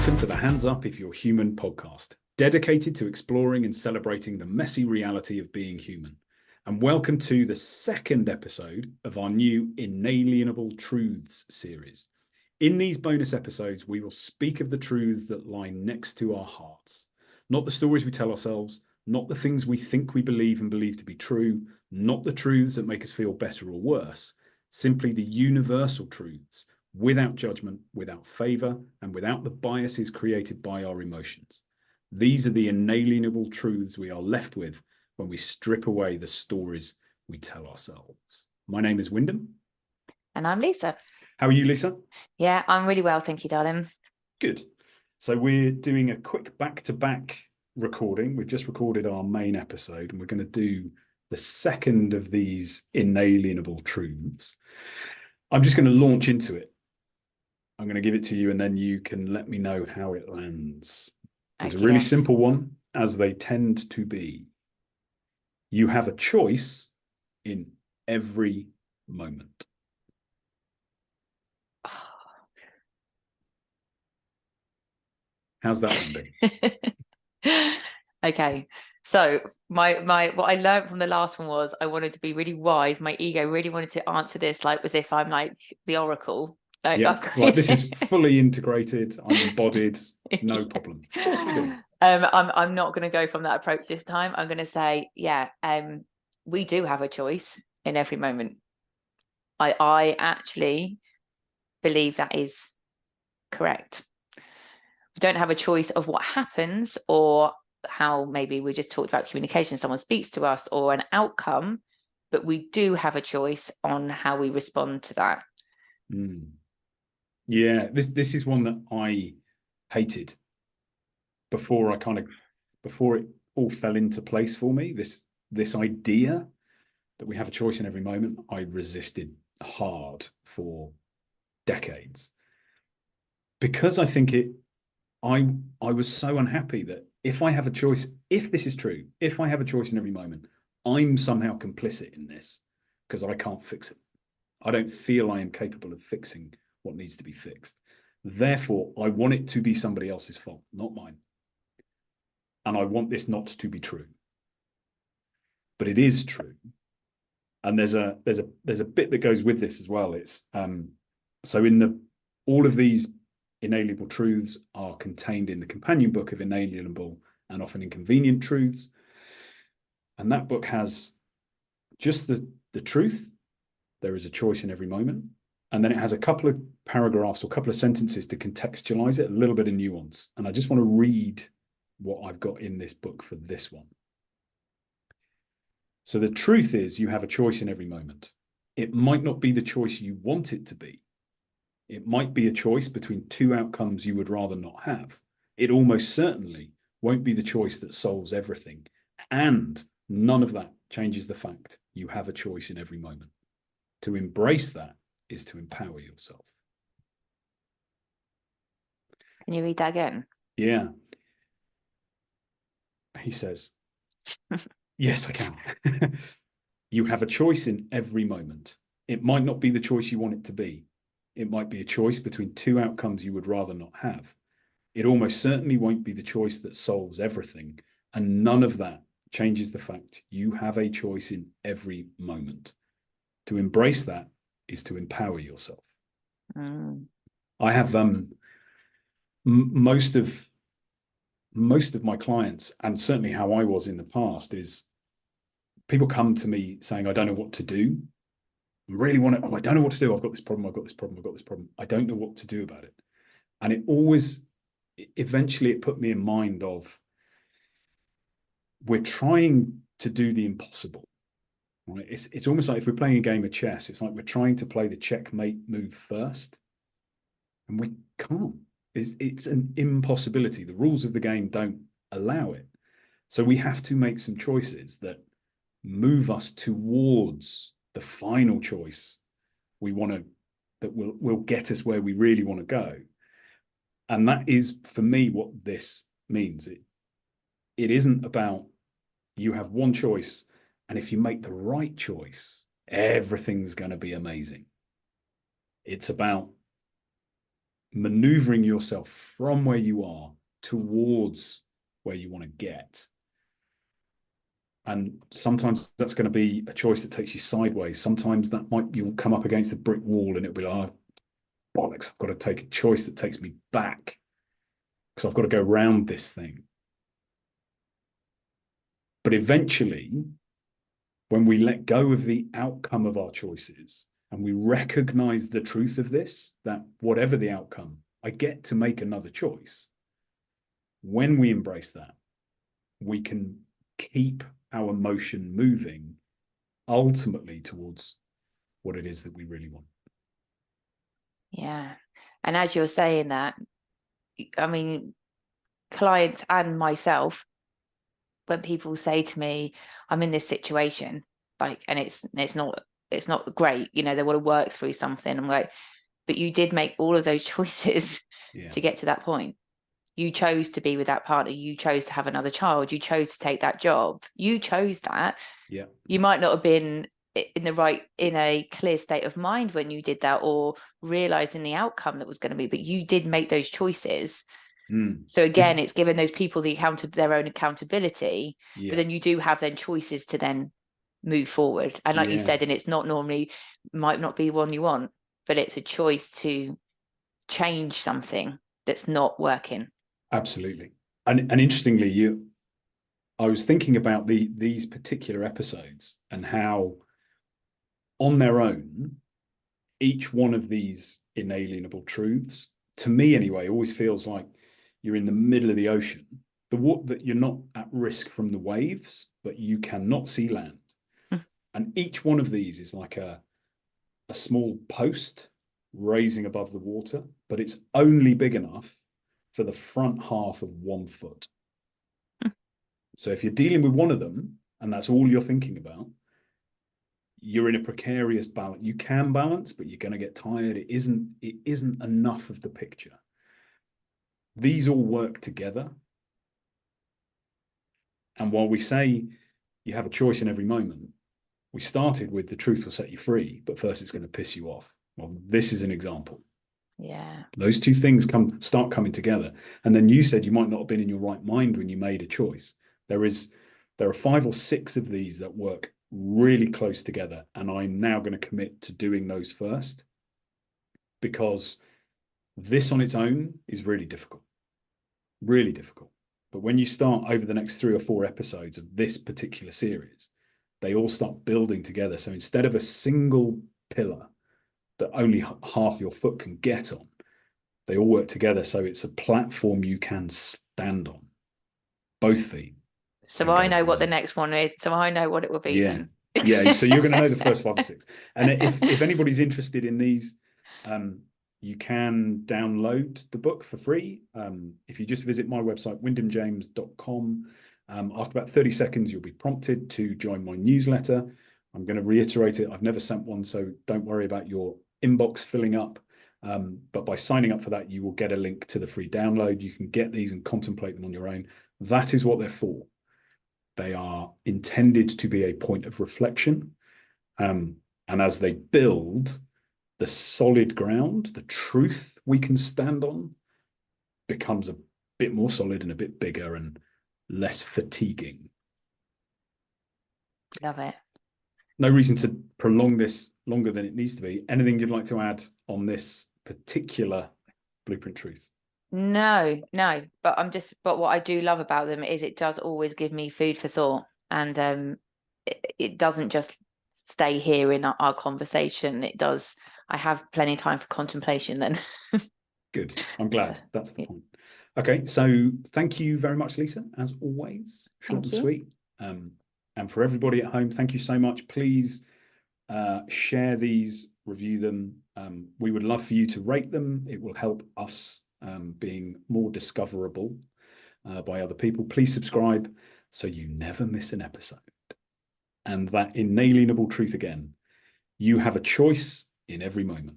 Welcome to the Hands Up If You're Human podcast, dedicated to exploring and celebrating the messy reality of being human. And welcome to the second episode of our new Inalienable Truths series. In these bonus episodes, we will speak of the truths that lie next to our hearts, not the stories we tell ourselves, not the things we think we believe and believe to be true, not the truths that make us feel better or worse, simply the universal truths, without judgment, without favour, and without the biases created by our emotions. These are the inalienable truths we are left with when we strip away the stories we tell ourselves. My name is Wyndham. And I'm Lisa. How are you, Lisa? Yeah, I'm really well, thank you, darling. Good. So we're doing a quick back-to-back recording. We've just recorded our main episode, and we're going to do the second of these inalienable truths. I'm just going to launch into it. I'm going to give it to you, and then you can let me know how it lands. It's a really simple one, as they tend to be. You have a choice in every moment. How's that landing? Okay, so my what I learned from the last one was I wanted to be really wise. My ego really wanted to answer this like as if I'm like the oracle. Like this is fully integrated. I'm embodied. No problem. Of course we do. I'm not going to go from that approach this time. I'm going to say, we do have a choice in every moment. I actually believe that is correct. We don't have a choice of what happens or how maybe we just talked about communication, someone speaks to us or an outcome, but we do have a choice on how we respond to that. Yeah, this is one that I hated before it all fell into place for me. This idea that we have a choice in every moment, I resisted hard for decades. Because I think I was so unhappy that if I have a choice, if this is true, if I have a choice in every moment, I'm somehow complicit in this because I can't fix it. I don't feel I am capable of fixing what needs to be fixed. Therefore, I want it to be somebody else's fault, not mine. And I want this not to be true. But it is true. And there's a bit that goes with this as well. It's so all of these inalienable truths are contained in the companion book of Inalienable and Often Inconvenient Truths. And that book has just the truth. There is a choice in every moment. And then it has a couple of paragraphs or a couple of sentences to contextualize it, a little bit of nuance. And I just want to read what I've got in this book for this one. So the truth is you have a choice in every moment. It might not be the choice you want it to be. It might be a choice between two outcomes you would rather not have. It almost certainly won't be the choice that solves everything. And none of that changes the fact you have a choice in every moment. To embrace that is to empower yourself. Can you read that again? Yeah. He says, yes, I can. You have a choice in every moment. It might not be the choice you want it to be. It might be a choice between two outcomes you would rather not have. It almost certainly won't be the choice that solves everything. And none of that changes the fact you have a choice in every moment. To embrace that is to empower yourself. I have most of my clients, and certainly how I was in the past, is people come to me saying, I don't know what to do. I really want to, I don't know what to do. I've got this problem. I've got this problem. I've got this problem. I don't know what to do about it. And eventually it put me in mind of, we're trying to do the impossible. Right? It's almost like if we're playing a game of chess, it's like we're trying to play the checkmate move first. And we can't. It's an impossibility. The rules of the game don't allow it. So we have to make some choices that move us towards the final choice we want to, that will get us where we really want to go. And that is, for me, what this means. It isn't about you have one choice, and if you make the right choice, everything's going to be amazing. It's about maneuvering yourself from where you are towards where you want to get. And sometimes that's going to be a choice that takes you sideways. Sometimes that might, you'll come up against a brick wall and it'll be like, oh, bollocks, I've got to take a choice that takes me back because I've got to go around this thing. But eventually, when we let go of the outcome of our choices and we recognize the truth of this, that whatever the outcome, I get to make another choice. When we embrace that, we can keep our motion moving ultimately towards what it is that we really want. Yeah. And as you're saying that, I mean, clients and myself, when people say to me, I'm in this situation, like, and it's not great, you know, they want to work through something. I'm like, but you did make all of those choices to get to that point. You chose to be with that partner. You chose to have another child. You chose to take that job. You chose that. Yeah. You might not have been in a clear state of mind when you did that, or realizing the outcome that was going to be, but you did make those choices. So again, it's giving those people their own accountability, but then you do have then choices to then move forward. And like you said, and it's not normally, might not be one you want, but it's a choice to change something that's not working. Absolutely. And interestingly, I was thinking about these particular episodes and how on their own, each one of these inalienable truths, to me anyway, always feels like you're in the middle of the ocean. That you're not at risk from the waves, but you cannot see land. And each one of these is like a small post raising above the water, but it's only big enough for the front half of 1 foot. So if you're dealing with one of them, and that's all you're thinking about, you're in a precarious balance. You can balance, but you're going to get tired. It isn't enough of the picture. These all work together. And while we say you have a choice in every moment, we started with the truth will set you free, but first it's going to piss you off. Well, this is an example. Yeah. Those two things start coming together. And then you said you might not have been in your right mind when you made a choice. There are 5 or 6 of these that work really close together. And I'm now going to commit to doing those first, because this on its own is really difficult. Really difficult. But when you start over the next 3 or 4 episodes of this particular series, they all start building together. So instead of a single pillar that only half your foot can get on, they all work together. So it's a platform you can stand on, both feet. So I know what the next one is. So I know what it will be then. Yeah. So you're going to know the first 5 or 6. And if anybody's interested in these, you can download the book for free. If you just visit my website, wyndhamjames.com, after about 30 seconds, you'll be prompted to join my newsletter. I'm going to reiterate it. I've never sent one, so don't worry about your inbox filling up. But by signing up for that, you will get a link to the free download. You can get these and contemplate them on your own. That is what they're for. They are intended to be a point of reflection. And as they build, the solid ground, the truth we can stand on, becomes a bit more solid and a bit bigger and less fatiguing. Love it. No reason to prolong this longer than it needs to be. Anything you'd like to add on this particular blueprint truth? No, but what I do love about them is it does always give me food for thought, and it doesn't just stay here in our conversation. It does. I have plenty of time for contemplation then. Good. I'm glad. That's the point. Okay, so thank you very much, Lisa, as always. Short and sweet. And for everybody at home, thank you so much. Please share these, review them. We would love for you to rate them. It will help us being more discoverable by other people. Please subscribe so you never miss an episode. And that inalienable truth again, you have a choice in every moment.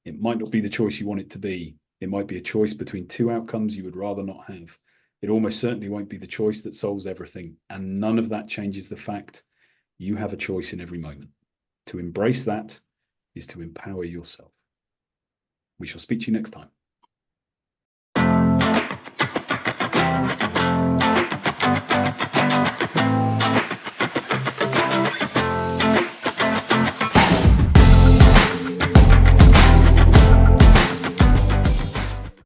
It might not be the choice you want it to be. It might be a choice between 2 outcomes you would rather not have. It almost certainly won't be the choice that solves everything. And none of that changes the fact you have a choice in every moment. To embrace that is to empower yourself. We shall speak to you next time.